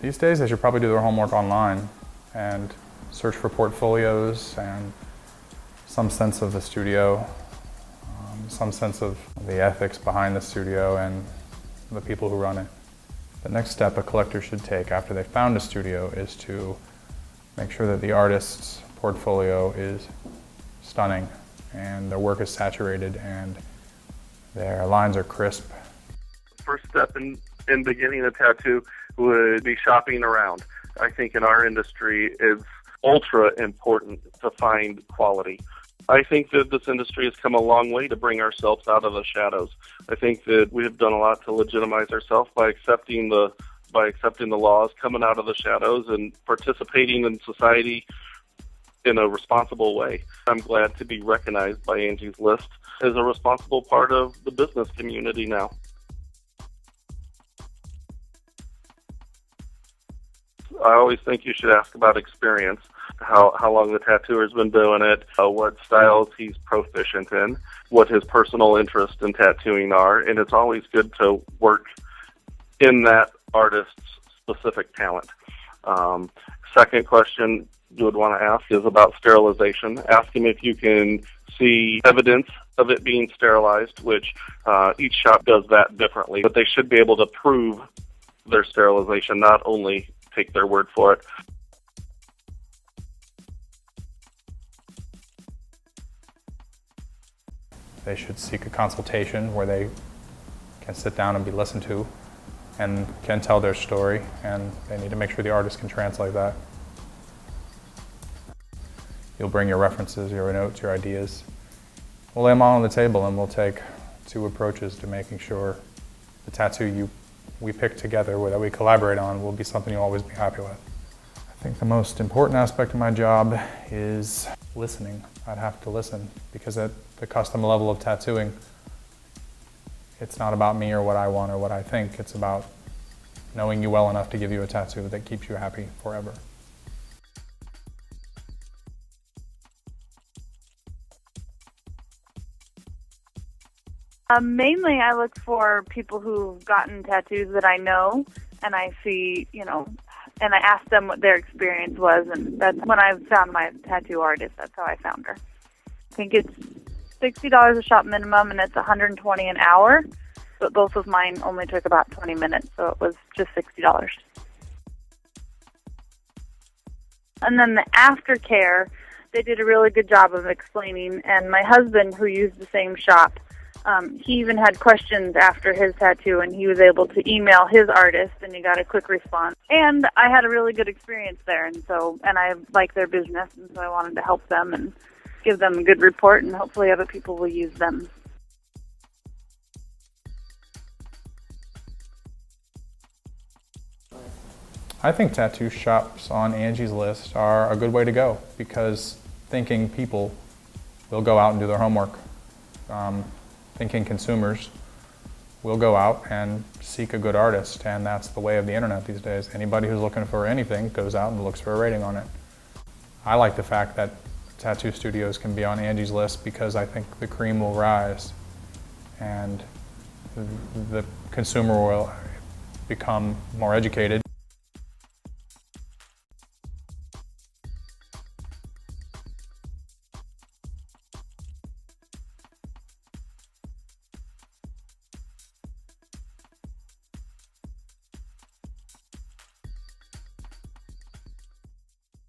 These days they should probably do their homework online and search for portfolios and some sense of the studio, some sense of the ethics behind the studio and the people who run it. The next step a collector should take after they've found a studio is to make sure that the artist's portfolio is stunning and their work is saturated and their lines are crisp. First step in beginning a tattoo would be shopping around. I think in our industry it's ultra important to find quality. I think that this industry has come a long way to bring ourselves out of the shadows. I think that we have done a lot to legitimize ourselves by accepting the laws, coming out of the shadows, and participating in society in a responsible way. I'm glad to be recognized by Angies List as a responsible part of the business community now. I always think you should ask about experience, how long the tattooer's been doing it, what styles he's proficient in, what his personal interests in tattooing are, and it's always good to work in that artist's specific talent. Second question you would want to ask is about sterilization. Ask him if you can see evidence of it being sterilized, which each shop does that differently, but they should be able to prove their sterilization, not only take their word for it. They should seek a consultation where they can sit down and be listened to and can tell their story, and they need to make sure the artist can translate that. You'll bring your references, your notes, your ideas. We'll lay them all on the table and we'll take 2 approaches to making sure the tattoo we pick together, that we collaborate on, will be something you'll always be happy with. I think the most important aspect of my job is listening. I'd have to listen, because at the custom level of tattooing, it's not about me or what I want or what I think. It's about knowing you well enough to give you a tattoo that keeps you happy forever. Mainly I look for people who've gotten tattoos that I know, and I see, and I ask them what their experience was, and that's when I found my tattoo artist. That's how I found her. I think it's $60 a shop minimum, and it's $120 an hour, but both of mine only took about 20 minutes, so it was just $60. And then the aftercare, they did a really good job of explaining, and my husband, who used the same shop, he even had questions after his tattoo, and he was able to email his artist, and he got a quick response. And I had a really good experience there, and I like their business, and so I wanted to help them and give them a good report, and hopefully other people will use them. I think tattoo shops on Angie's List are a good way to go, because thinking people will go out and do their homework. Thinking consumers will go out and seek a good artist, and that's the way of the internet these days. Anybody who's looking for anything goes out and looks for a rating on it. I like the fact that tattoo studios can be on Angie's List, because I think the cream will rise and the consumer will become more educated.